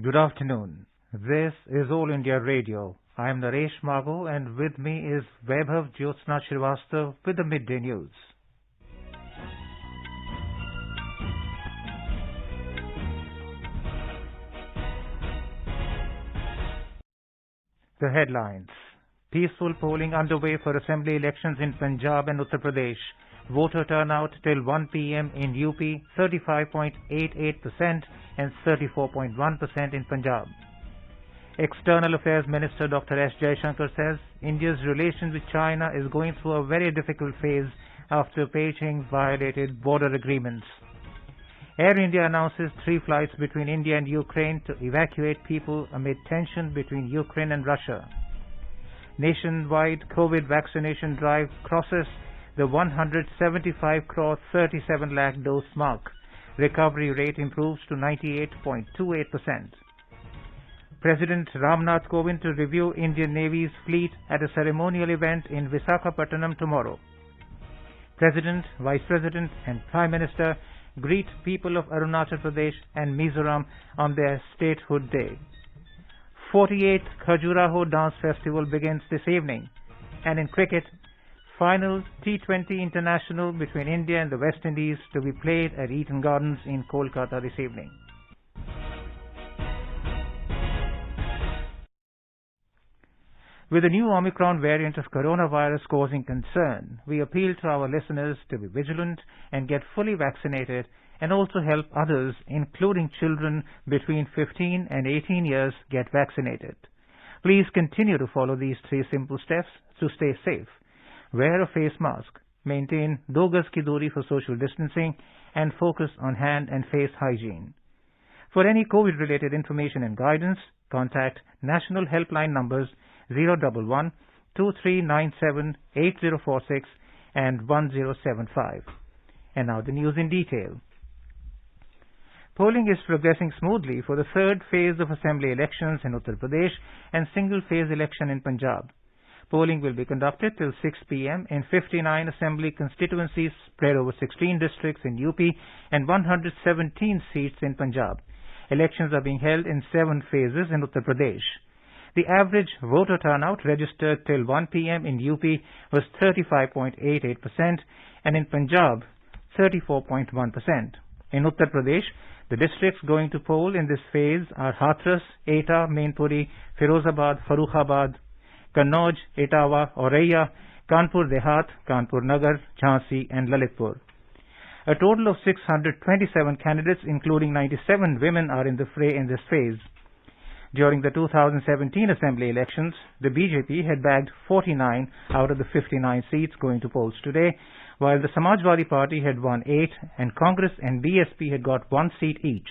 Good afternoon. This is All India Radio. I am Naresh Mago and with me is Vaibhav Jyotsna Srivastav with the Midday News. The headlines. Peaceful polling underway for assembly elections in Punjab and Uttar Pradesh. Voter turnout till 1 p.m. in UP 35.88% and 34.1% in Punjab. External Affairs Minister Dr. S. Jaishankar says India's relation with China is going through a very difficult phase after Beijing violated border agreements. Air India announces 3 flights between India and Ukraine to evacuate people amid tension between Ukraine and Russia. Nationwide COVID vaccination drive crosses the 175 crore 37 lakh dose mark. Recovery rate improves to 98.28%. President Ramnath Kovind to review Indian Navy's fleet at a ceremonial event in Visakhapatnam tomorrow. President, Vice President and Prime Minister greet people of Arunachal Pradesh and Mizoram on their statehood day. 48th Khajuraho Dance Festival begins this evening. And in cricket, final T20 International between India and the West Indies to be played at Eton Gardens in Kolkata this evening. With the new Omicron variant of coronavirus causing concern, we appeal to our listeners to be vigilant and get fully vaccinated and also help others, including children between 15 and 18 years, get vaccinated. Please continue to follow these 3 simple steps to stay safe. Wear a face mask, maintain 2 gaz ki duri for social distancing, and focus on hand and face hygiene. For any COVID-related information and guidance, contact national helpline numbers 011 2397 8046 and 1075. And now the news in detail. Polling is progressing smoothly for the 3rd phase of assembly elections in Uttar Pradesh and single-phase election in Punjab. Polling will be conducted till 6 p.m. in 59 assembly constituencies spread over 16 districts in UP and 117 seats in Punjab. Elections are being held in 7 phases in Uttar Pradesh. The average voter turnout registered till 1 p.m. in UP was 35.88% and in Punjab 34.1%. In Uttar Pradesh, the districts going to poll in this phase are Hathras, Etah, Mainpuri, Firozabad, Farrukhabad, Kannauj, Etawah, Auraiya, Kanpur Dehat, Kanpur Nagar, Jhansi and Lalitpur. A total of 627 candidates, including 97 women, are in the fray in this phase. During the 2017 assembly elections, the BJP had bagged 49 out of the 59 seats going to polls today, while the Samajwadi Party had won 8 and Congress and BSP had got 1 seat each.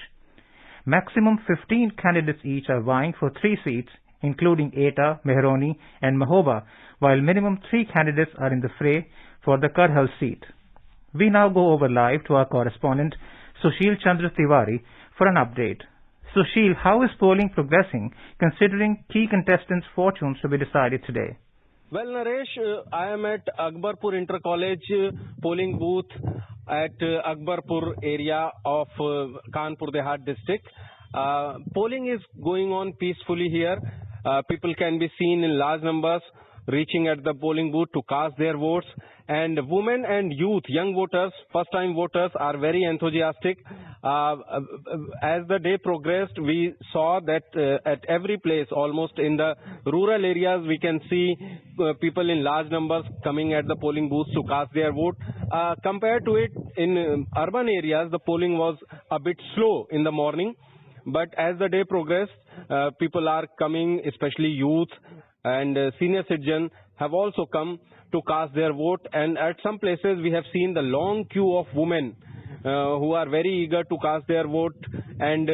Maximum 15 candidates each are vying for 3 seats, including Etah, Mehroni and Mahoba, while minimum 3 candidates are in the fray for the Karhal seat. We now go over live to our correspondent Sushil Chandra Tiwari for an update. Sushil, how is polling progressing considering key contestants' fortunes to be decided today? Well, Naresh, I am at Akbarpur Inter-College polling booth at Akbarpur area of Kanpur Dehat district. Polling is going on peacefully here. People can be seen in large numbers reaching at the polling booth to cast their votes. And women and youth, young voters, first-time voters are very enthusiastic. As the day progressed, we saw that at every place, almost in the rural areas, we can see people in large numbers coming at the polling booths to cast their vote. Compared to it, in urban areas, the polling was a bit slow in the morning. But as the day progressed, people are coming, especially youth and senior citizens have also come to cast their vote. And at some places, we have seen the long queue of women who are very eager to cast their vote. And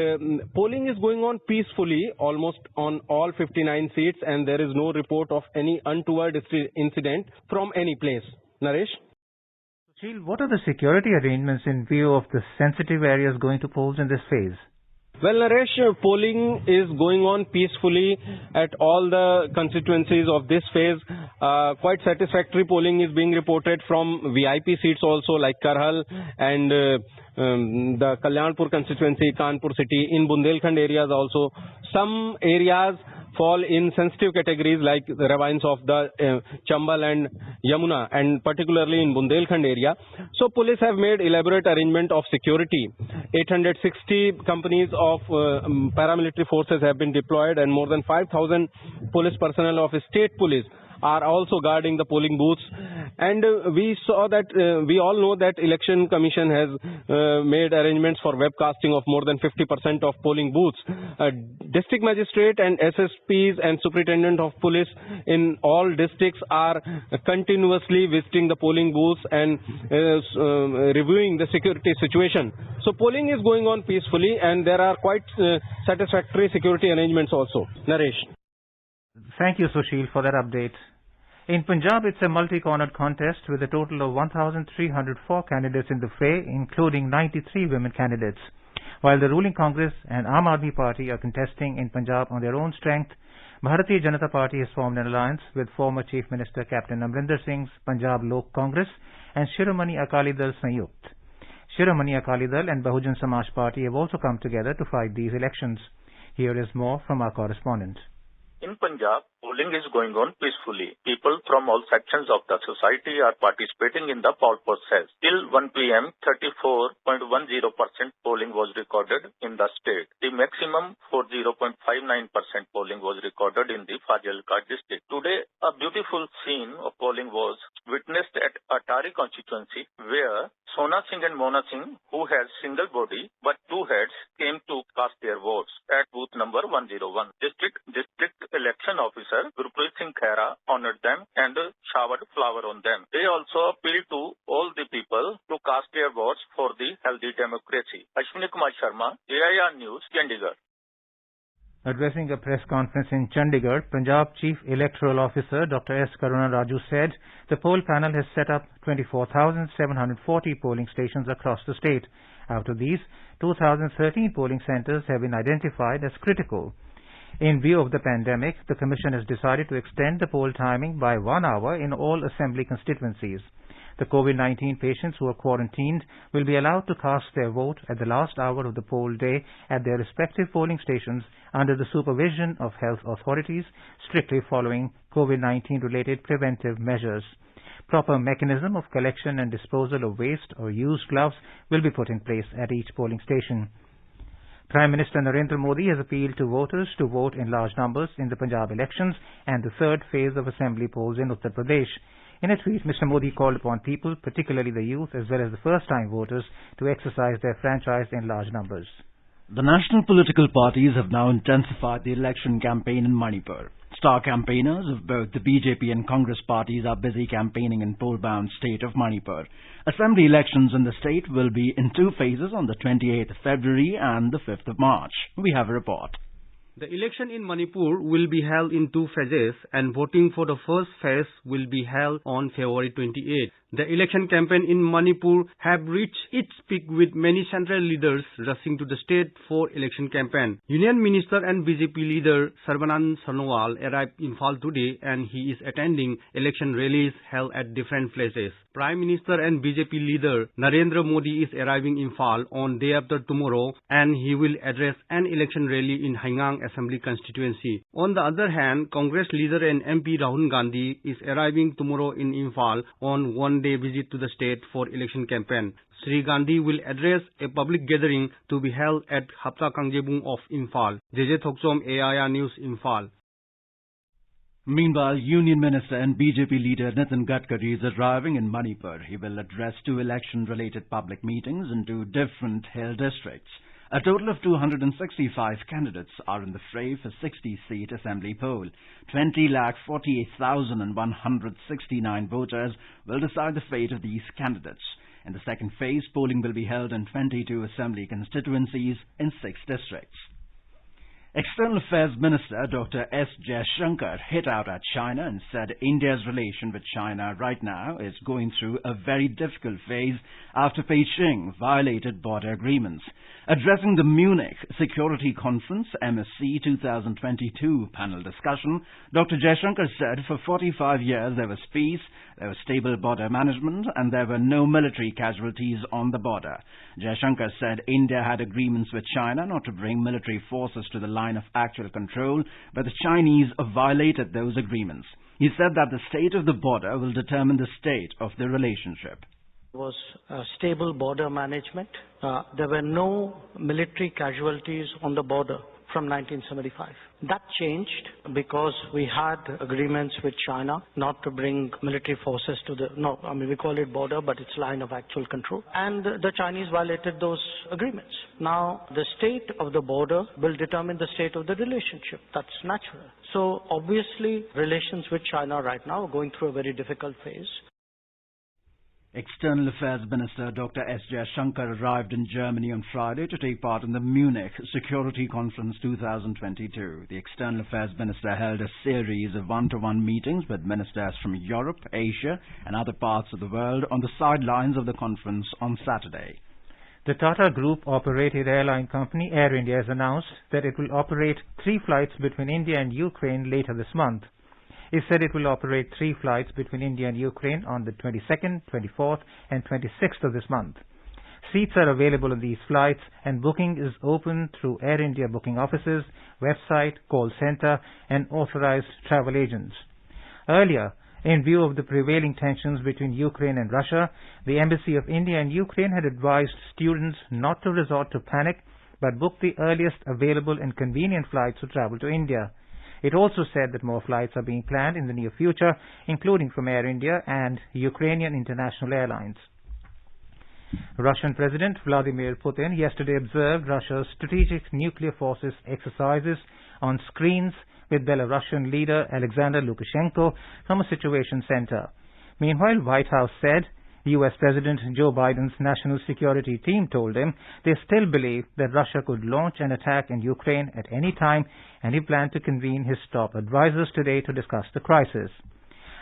polling is going on peacefully, almost on all 59 seats, and there is no report of any untoward incident from any place. Naresh? Sushil, what are the security arrangements in view of the sensitive areas going to polls in this phase? Well, Naresh, polling is going on peacefully at all the constituencies of this phase. Quite satisfactory polling is being reported from VIP seats also like Karhal and the Kalyanpur constituency, Kanpur city, in Bundelkhand areas also. Some areas fall in sensitive categories like the ravines of the Chambal and Yamuna, and particularly in Bundelkhand area. So police have made elaborate arrangement of security. 860 companies of paramilitary forces have been deployed, and more than 5,000 police personnel of state police are also guarding the polling booths. And we all know that Election Commission has made arrangements for webcasting of more than 50% of polling booths. District magistrate and SSPs and superintendent of police in all districts are continuously visiting the polling booths and reviewing the security situation. So polling is going on peacefully, and there are quite satisfactory security arrangements also. Naresh. Thank you, Sushil, for that update. In Punjab, it's a multi-cornered contest with a total of 1,304 candidates in the fray, including 93 women candidates. While the ruling Congress and Aam Aadmi Party are contesting in Punjab on their own strength, Bharatiya Janata Party has formed an alliance with former Chief Minister Captain Amrinder Singh's Punjab Lok Congress and Shiromani Akali Dal Sanyukt. Shiromani Akali Dal and Bahujan Samaj Party have also come together to fight these elections. Here is more from our correspondent. In Punjab, polling is going on peacefully. People from all sections of the society are participating in the poll process. Till 1 p.m., 34.10% polling was recorded in the state. The maximum 40.59% polling was recorded in the Fazilka district. Today, a beautiful scene of polling was witnessed at Atari constituency, where Sona Singh and Mona Singh, who had single body but two heads, came to cast their votes at booth number 101. District election officer Gurpreet Singh Khera honored them and showered flower on them. They also appealed to all the people to cast their votes for the healthy democracy. Ashwini Kumar Sharma, AIR News, Chandigarh. Addressing a press conference in Chandigarh, Punjab Chief Electoral Officer Dr. S. Karuna Raju said the poll panel has set up 24,740 polling stations across the state. Out of these, 2,013 polling centers have been identified as critical. In view of the pandemic, the Commission has decided to extend the poll timing by 1 hour in all assembly constituencies. The COVID-19 patients who are quarantined will be allowed to cast their vote at the last hour of the poll day at their respective polling stations under the supervision of health authorities, strictly following COVID-19 related preventive measures. Proper mechanism of collection and disposal of waste or used gloves will be put in place at each polling station. Prime Minister Narendra Modi has appealed to voters to vote in large numbers in the Punjab elections and the third phase of assembly polls in Uttar Pradesh. In a tweet, Mr. Modi called upon people, particularly the youth as well as the first-time voters, to exercise their franchise in large numbers. The national political parties have now intensified the election campaign in Manipur. Star campaigners of both the BJP and Congress parties are busy campaigning in poll-bound state of Manipur. Assembly elections in the state will be in two phases on the 28th of February and the 5th of March. We have a report. The election in Manipur will be held in two phases, and voting for the first phase will be held on February 28. The election campaign in Manipur have reached its peak with many central leaders rushing to the state for election campaign. Union Minister and BJP leader Sarbanand Sonowal arrived in Imphal today, and he is attending election rallies held at different places. Prime Minister and BJP leader Narendra Modi is arriving in Imphal on day after tomorrow, and he will address an election rally in Haingang Assembly constituency. On the other hand, Congress leader and MP Rahul Gandhi is arriving tomorrow in Imphal on one-day visit to the state for election campaign. Sri Gandhi will address a public gathering to be held at Hapta Kangjebung of Imphal. JJ Thoksom, AIR News, Imphal. Meanwhile, Union Minister and BJP leader Nitin Gadkari is arriving in Manipur. He will address two election-related public meetings in two different hill districts. A total of 265 candidates are in the fray for 60-seat assembly poll. 20,48,169 voters will decide the fate of these candidates. In the second phase, polling will be held in 22 assembly constituencies in 6 districts. External Affairs Minister Dr. S. Jaishankar hit out at China and said India's relation with China right now is going through a very difficult phase after Beijing violated border agreements. Addressing the Munich Security Conference MSC 2022 panel discussion, Dr. Jaishankar said for 45 years there was peace, there was stable border management and there were no military casualties on the border. Jaishankar said India had agreements with China not to bring military forces to the line of actual control, but the Chinese violated those agreements. He said that the state of the border will determine the state of the relationship. Was stable border management. There were no military casualties on the border from 1975. That changed because we had agreements with China not to bring military forces to we call it border, but it's line of actual control. And the Chinese violated those agreements. Now, the state of the border will determine the state of the relationship. That's natural. So, obviously, relations with China right now are going through a very difficult phase. External Affairs Minister Dr. S. Jaishankar arrived in Germany on Friday to take part in the Munich Security Conference 2022. The External Affairs Minister held a series of one-to-one meetings with ministers from Europe, Asia and other parts of the world on the sidelines of the conference on Saturday. The Tata Group-operated airline company Air India has announced that it will operate 3 flights between India and Ukraine later this month. It said it will operate 3 flights between India and Ukraine on the 22nd, 24th and 26th of this month. Seats are available on these flights and booking is open through Air India booking offices, website, call center and authorized travel agents. Earlier, in view of the prevailing tensions between Ukraine and Russia, the Embassy of India in Ukraine had advised students not to resort to panic but book the earliest available and convenient flights to travel to India. It also said that more flights are being planned in the near future, including from Air India and Ukrainian International Airlines. Russian President Vladimir Putin yesterday observed Russia's strategic nuclear forces exercises on screens with Belarusian leader Alexander Lukashenko from a situation center. Meanwhile, White House said U.S. President Joe Biden's national security team told him they still believe that Russia could launch an attack in Ukraine at any time, and he planned to convene his top advisors today to discuss the crisis.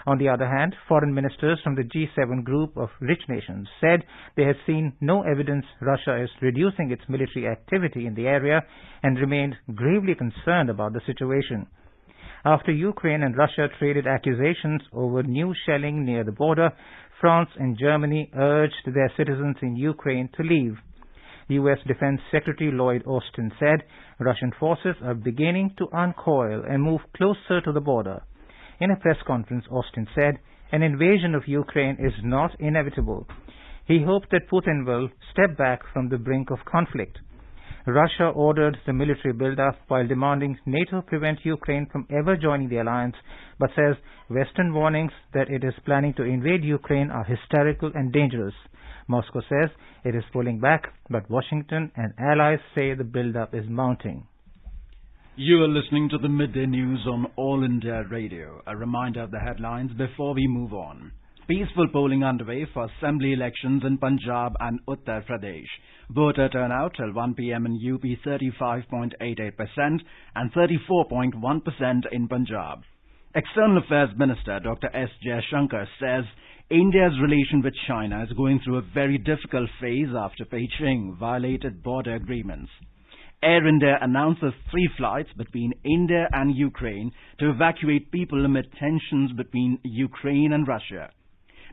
On the other hand, foreign ministers from the G7 group of rich nations said they had seen no evidence Russia is reducing its military activity in the area and remained gravely concerned about the situation. After Ukraine and Russia traded accusations over new shelling near the border, France and Germany urged their citizens in Ukraine to leave. U.S. Defense Secretary Lloyd Austin said Russian forces are beginning to uncoil and move closer to the border. In a press conference, Austin said an invasion of Ukraine is not inevitable. He hoped that Putin will step back from the brink of conflict. Russia ordered the military build-up while demanding NATO prevent Ukraine from ever joining the alliance, but says Western warnings that it is planning to invade Ukraine are hysterical and dangerous. Moscow says it is pulling back, but Washington and allies say the build-up is mounting. You are listening to the Midday News on All India Radio. A reminder of the headlines before we move on. Peaceful polling underway for assembly elections in Punjab and Uttar Pradesh. Voter turnout till 1 p.m. in UP 35.88% and 34.1% in Punjab. External Affairs Minister Dr. S. Jaishankar says India's relation with China is going through a very difficult phase after Beijing violated border agreements. Air India announces 3 flights between India and Ukraine to evacuate people amid tensions between Ukraine and Russia.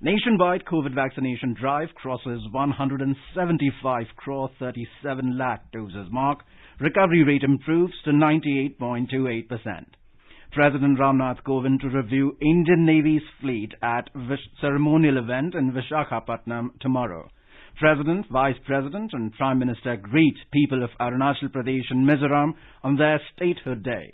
Nationwide COVID vaccination drive crosses 175 crore 37 lakh doses mark. Recovery rate improves to 98.28%. President Ramnath Kovind to review Indian Navy's fleet at ceremonial event in Visakhapatnam tomorrow. President, Vice President and Prime Minister greet people of Arunachal Pradesh and Mizoram on their statehood day.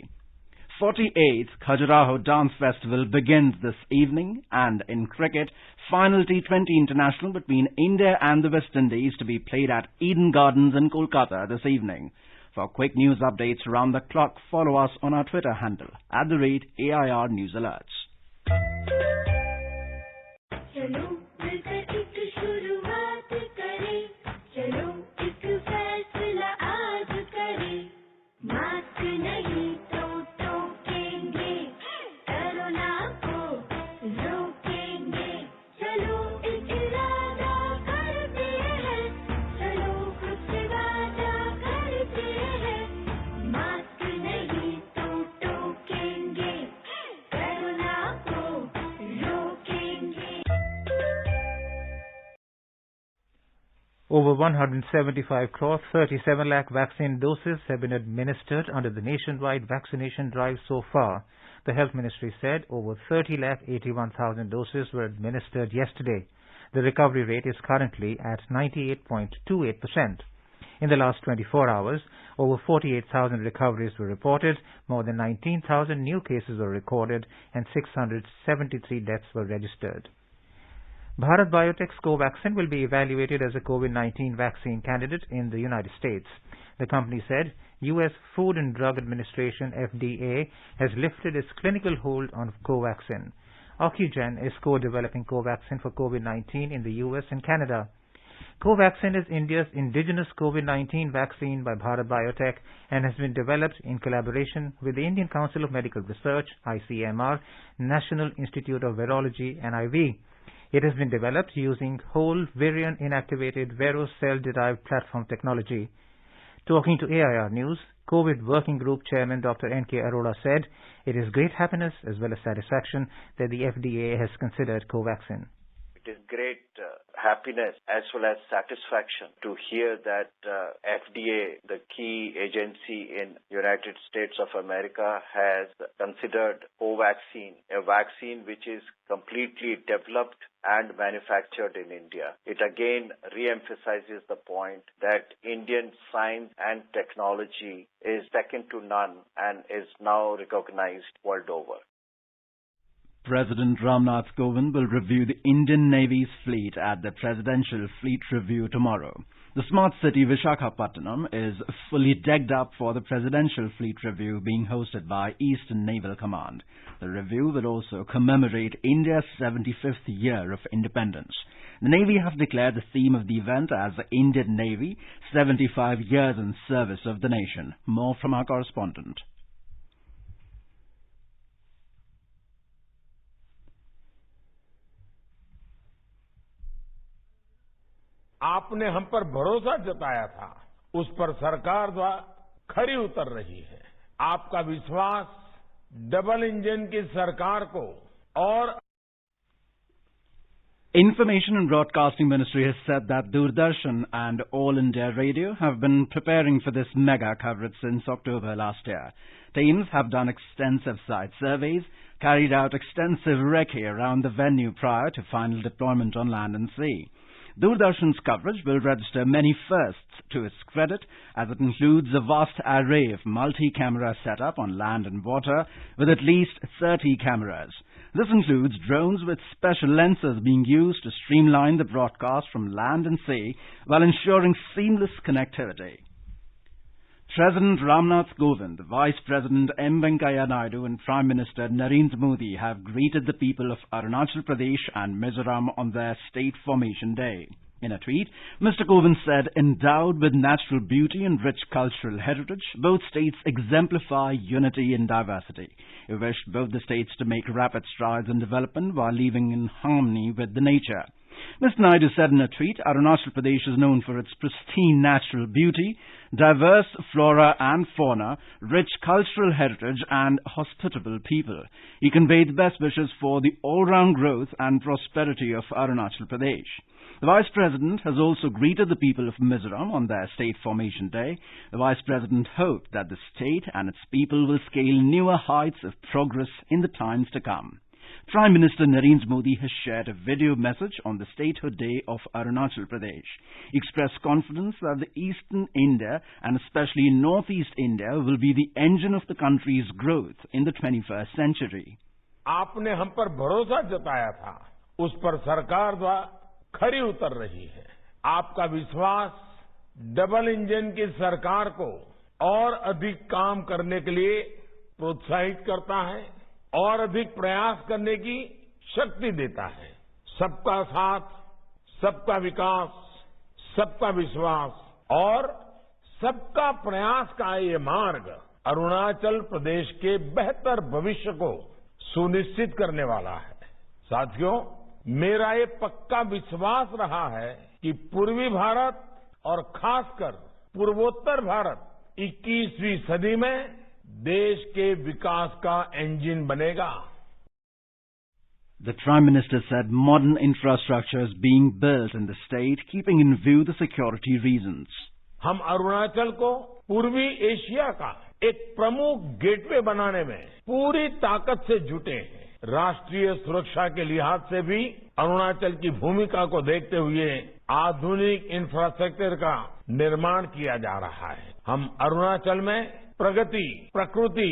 48th Khajuraho Dance Festival begins this evening, and in cricket, final T20 international between India and the West Indies to be played at Eden Gardens in Kolkata this evening. For quick news updates around the clock, follow us on our Twitter handle @AIR News Alerts. चलो मिलकर एक शुरुआत करें, चलो एक फैसला आज करें, मास्क नहीं Over 175 crore 37 lakh vaccine doses have been administered under the nationwide vaccination drive so far. The Health Ministry said over 30 lakh 81,000 doses were administered yesterday. The recovery rate is currently at 98.28%. In the last 24 hours, over 48,000 recoveries were reported, more than 19,000 new cases were recorded, and 673 deaths were registered. Bharat Biotech's Covaxin will be evaluated as a COVID-19 vaccine candidate in the United States. The company said U.S. Food and Drug Administration, FDA, has lifted its clinical hold on Covaxin. Ocugen is co-developing Covaxin for COVID-19 in the U.S. and Canada. Covaxin is India's indigenous COVID-19 vaccine by Bharat Biotech and has been developed in collaboration with the Indian Council of Medical Research, ICMR, National Institute of Virology, NIV. It has been developed using whole virion inactivated Vero cell-derived platform technology. Talking to AIR News, COVID Working Group Chairman Dr. N.K. Arora said, "It is great happiness as well as satisfaction that the FDA has considered Covaxin." It is great happiness as well as satisfaction to hear that FDA, the key agency in United States of America, has considered Covaxin, a vaccine which is completely developed and manufactured in India. It again re-emphasizes the point that Indian science and technology is second to none and is now recognized world over. President Ramnath Kovind will review the Indian Navy's fleet at the Presidential Fleet Review tomorrow. The smart city Visakhapatnam is fully decked up for the Presidential Fleet Review being hosted by Eastern Naval Command. The review will also commemorate India's 75th year of independence. The Navy have declared the theme of the event as the Indian Navy, 75 years in service of the nation. More from our correspondent. आपने हम पर भरोसा जताया था, उस पर सरकार द्वारा खरी उतर रही है। आपका विश्वास डबल इंजन की सरकार को और Information and Broadcasting Ministry has said that Doordarshan and All India Radio have been preparing for this mega coverage since October last year. Teams have done extensive site surveys, carried out extensive recce around the venue prior to final deployment on land and sea. Doordarshan's coverage will register many firsts to its credit, as it includes a vast array of multi-camera setup on land and water with at least 30 cameras. This includes drones with special lenses being used to streamline the broadcast from land and sea while ensuring seamless connectivity. President Ramnath Kovind, Vice President M. Venkaiah Naidu and Prime Minister Narendra Modi have greeted the people of Arunachal Pradesh and Mizoram on their State Formation Day. In a tweet, Mr. Kovind said, endowed with natural beauty and rich cultural heritage, both states exemplify unity in diversity. He wished both the states to make rapid strides in development while living in harmony with the nature. Mr. Naidu said in a tweet, Arunachal Pradesh is known for its pristine natural beauty, diverse flora and fauna, rich cultural heritage and hospitable people. He conveyed best wishes for the all-round growth and prosperity of Arunachal Pradesh. The Vice President has also greeted the people of Mizoram on their State Formation Day. The Vice President hoped that the state and its people will scale newer heights of progress in the times to come. Prime Minister Narendra Modi has shared a video message on the Statehood Day of Arunachal Pradesh. He expressed confidence that the Eastern India and especially Northeast India will be the engine of the country's growth in the 21st century. आपने हम पर भरोसा जताया था, उस पर सरकार द्वारा खरी उतर रही है। आपका विश्वास डबल इंजन की सरकार को और अधिक काम करने के लिए प्रोत्साहित करता है और अधिक प्रयास करने की शक्ति देता है। सबका साथ, सबका विकास, सबका विश्वास और सबका प्रयास का ये मार्ग अरुणाचल प्रदेश के बेहतर भविष्य को सुनिश्चित करने वाला है। साथियों, मेरा ये पक्का विश्वास रहा है कि पूर्वी भारत और खासकर पूर्वोत्तर भारत 21वीं सदी में देश के विकास का इंजन बनेगा। The Prime Minister said modern infrastructure is being built in the state, keeping in view the security reasons. हम अरुणाचल को पूर्वी एशिया का एक प्रमुख गेटवे बनाने में पूरी ताकत से जुटे हैं। राष्ट्रीय सुरक्षा के लिहाज से भी अरुणाचल की भूमिका को देखते हुए आधुनिक इंफ्रास्ट्रक्चर का निर्माण किया जा रहा है। हम अरुणाचल में प्रगति, प्रकृति,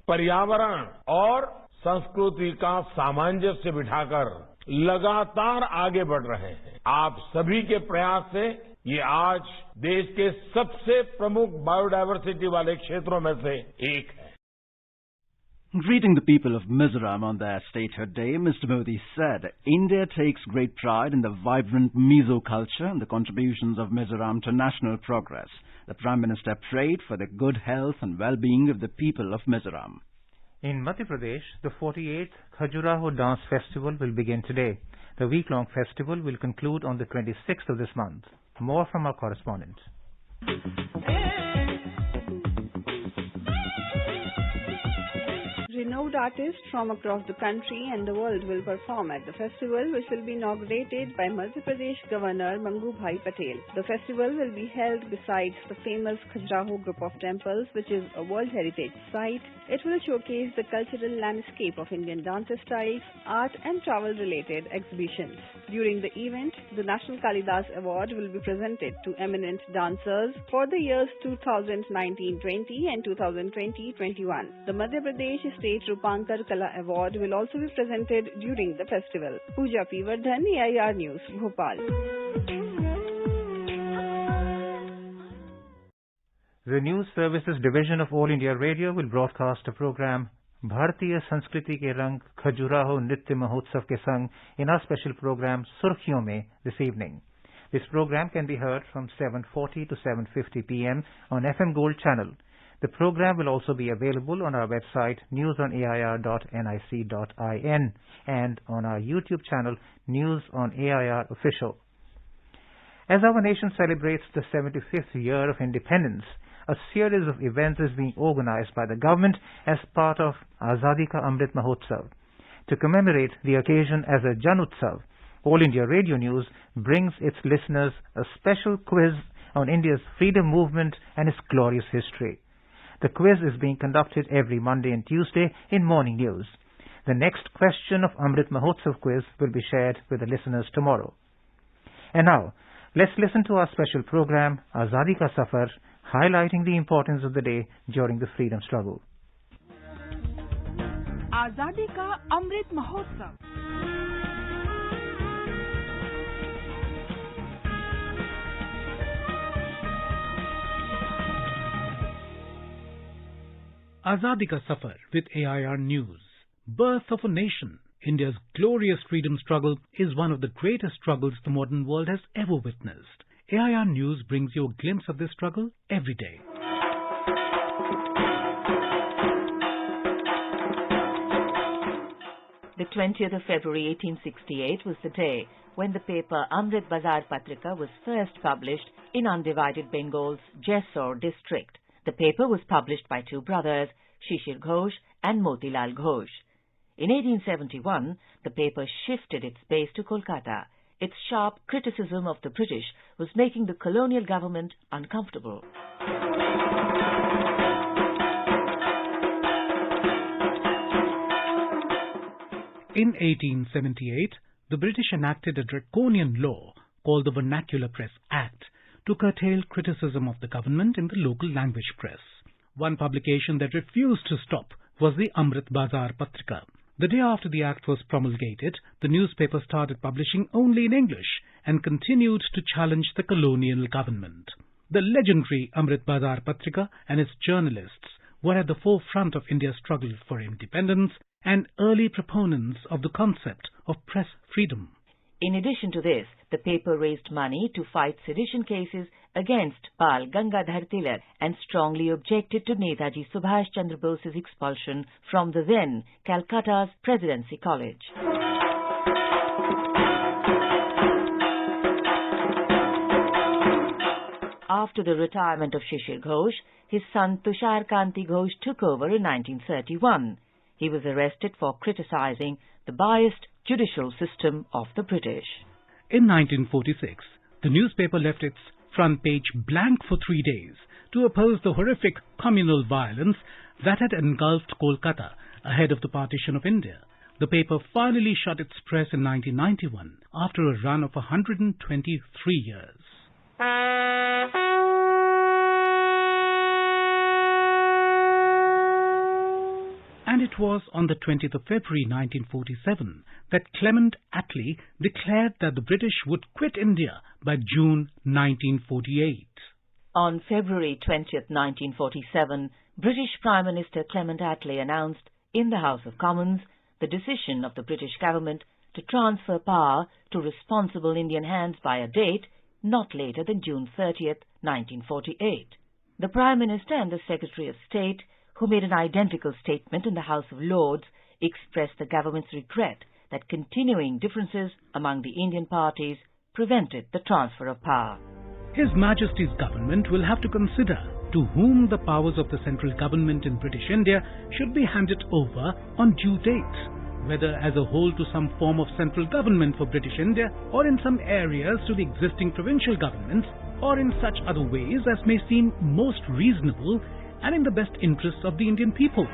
पर्यावरण और संस्कृति का सामंजस्य बिठाकर लगातार आगे बढ़ रहे हैं। आप सभी के प्रयास से ये आज देश के सबसे प्रमुख बायोडायवर्सिटी वाले क्षेत्रों में से एक है। Greeting the people of Mizoram on their statehood day, Mr. Modi said, India takes great pride in the vibrant Mizo culture and the contributions of Mizoram to national progress. The Prime Minister prayed for the good health and well-being of the people of Mizoram. In Madhya Pradesh, the 48th Khajuraho Dance Festival will begin today. The week-long festival will conclude on the 26th of this month. More from our correspondent. Renowned artists from across the country and the world will perform at the festival, which will be inaugurated by Madhya Pradesh Governor Mangu Bhai Patel. The festival will be held beside the famous Khajuraho group of temples, which is a World Heritage Site. It will showcase the cultural landscape of Indian dance styles, art and travel-related exhibitions. During the event, the National Kalidas Award will be presented to eminent dancers for the years 2019-20 and 2020-21. The Madhya Pradesh State Rupankar Kala Award will also be presented during the festival. Pooja P. Vardhan, AIR News, Bhopal. The News Services Division of All India Radio will broadcast a program Bharatiya Sanskriti ke Rang Khajuraho Nritya Mahotsav ke Sang in our special program Surkhiyon Mein this evening. This program can be heard from 7:40 to 7:50 p.m. on FM Gold channel. The program will also be available on our website newsonair.nic.in and on our YouTube channel News on AIR Official. As our nation celebrates the 75th year of independence, a series of events is being organized by the government as part of Azadi Ka Amrit Mahotsav. To commemorate the occasion as a Jan Utsav, All India Radio News brings its listeners a special quiz on India's freedom movement and its glorious history. The quiz is being conducted every Monday and Tuesday in Morning News. The next question of Amrit Mahotsav quiz will be shared with the listeners tomorrow. And now, let's listen to our special program, Azadi Ka Safar, highlighting the importance of the day during the freedom struggle. Azadi Ka Amrit Mahotsav. Azadi Ka Safar with AIR News. Birth of a nation. India's glorious freedom struggle is one of the greatest struggles the modern world has ever witnessed. AIR News brings you a glimpse of this struggle every day. The 20th of February 1868 was the day when the paper Amrit Bazar Patrika was first published in undivided Bengal's Jessore district. The paper was published by two brothers, Shishir Ghosh and Motilal Ghosh. In 1871, the paper shifted its base to Kolkata. Its sharp criticism of the British was making the colonial government uncomfortable. In 1878, the British enacted a draconian law called the Vernacular Press Act to curtail criticism of the government in the local language press. One publication that refused to stop was the Amrit Bazar Patrika. The day after the act was promulgated, the newspaper started publishing only in English and continued to challenge the colonial government. The legendary Amrit Bazar Patrika and its journalists were at the forefront of India's struggle for independence and early proponents of the concept of press freedom. In addition to this, the paper raised money to fight sedition cases against Bal Gangadhar Tilak and strongly objected to Netaji Subhash Chandra Bose's expulsion from the then Calcutta's Presidency College. After the retirement of Shishir Ghosh, his son Tushar Kanti Ghosh took over in 1931. He was arrested for criticizing the biased judicial system of the British. In 1946, the newspaper left its front page blank for 3 days to oppose the horrific communal violence that had engulfed Kolkata ahead of the partition of India. The paper finally shut its press in 1991 after a run of 123 years. And it was on the 20th of February 1947 that Clement Attlee declared that the British would quit India by June 1948. On February 20th, 1947, British Prime Minister Clement Attlee announced in the House of Commons the decision of the British government to transfer power to responsible Indian hands by a date not later than June 30th, 1948. The Prime Minister and the Secretary of State, who made an identical statement in the House of Lords, expressed the government's regret that continuing differences among the Indian parties prevented the transfer of power. His Majesty's government will have to consider to whom the powers of the central government in British India should be handed over on due date, whether as a whole to some form of central government for British India or in some areas to the existing provincial governments or in such other ways as may seem most reasonable and in the best interests of the Indian people.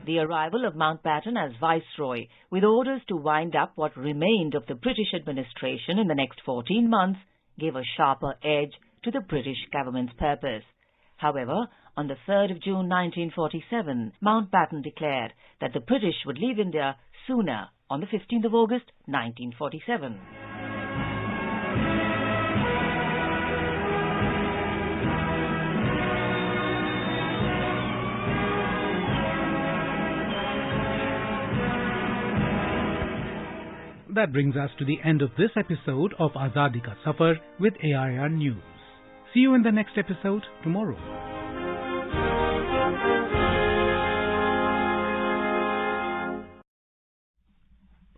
The arrival of Mountbatten as Viceroy, with orders to wind up what remained of the British administration in the next 14 months, gave a sharper edge to the British government's purpose. However, on the 3rd of June 1947, Mountbatten declared that the British would leave India sooner, on the 15th of August 1947. That brings us to the end of this episode of Azadi Ka Safar with AIR News. See you in the next episode tomorrow.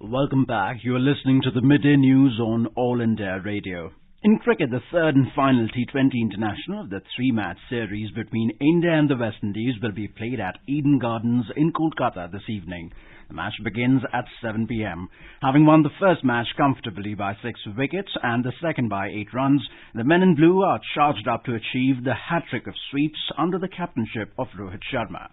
Welcome back. You are listening to the Midday News on All India Radio. In cricket, the third and final T20 international of the three-match series between India and the West Indies will be played at Eden Gardens in Kolkata this evening. The match begins at 7 p.m. Having won the first match comfortably by 6 wickets and the second by 8 runs, the men in blue are charged up to achieve the hat-trick of sweeps under the captainship of Rohit Sharma.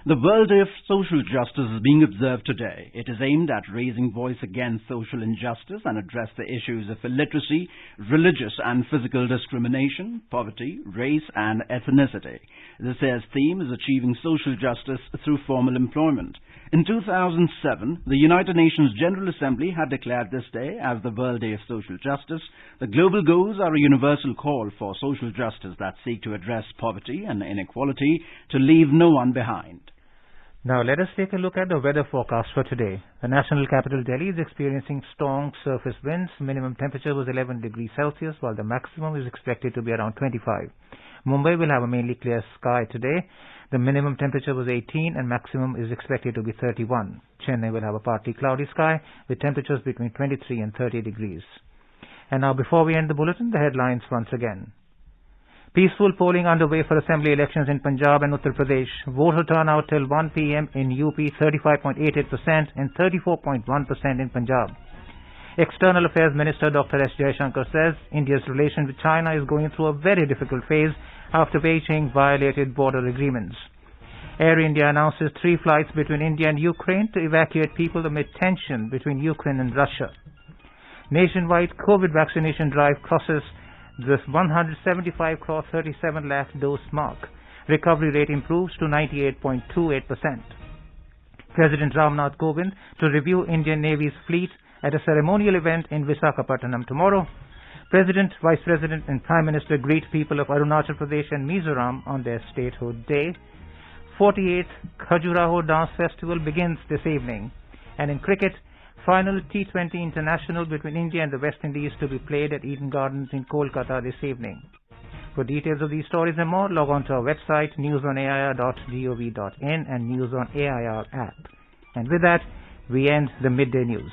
The World Day of Social Justice is being observed today. It is aimed at raising voice against social injustice and address the issues of illiteracy, religious and physical discrimination, poverty, race and ethnicity. This year's theme is achieving social justice through formal employment. In 2007, the United Nations General Assembly had declared this day as the World Day of Social Justice. The global goals are a universal call for social justice that seek to address poverty and inequality, to leave no one behind. Now let us take a look at the weather forecast for today. The national capital Delhi is experiencing strong surface winds. Minimum temperature was 11 degrees Celsius, while the maximum is expected to be around 25. Mumbai will have a mainly clear sky today. The minimum temperature was 18 and maximum is expected to be 31. Chennai will have a partly cloudy sky with temperatures between 23 and 30 degrees. And now before we end the bulletin, the headlines once again. Peaceful polling underway for assembly elections in Punjab and Uttar Pradesh. Voter turnout till 1 p.m. in UP 35.88% and 34.1% in Punjab. External Affairs Minister Dr. S. Jaishankar says India's relation with China is going through a very difficult phase after Beijing violated border agreements. Air India announces 3 flights between India and Ukraine to evacuate people amid tension between Ukraine and Russia. Nationwide COVID vaccination drive crosses the 175 crore 37 lakh dose mark. Recovery rate improves to 98.28%. President Ramnath Kovind to review Indian Navy's fleet at a ceremonial event in Visakhapatnam tomorrow. President, Vice President and Prime Minister greet people of Arunachal Pradesh and Mizoram on their statehood day. 48th Khajuraho Dance Festival begins this evening. And in cricket, final T20 international between India and the West Indies to be played at Eden Gardens in Kolkata this evening. For details of these stories and more, log on to our website newsonair.gov.in and News on AIR app. And with that, we end the Midday News.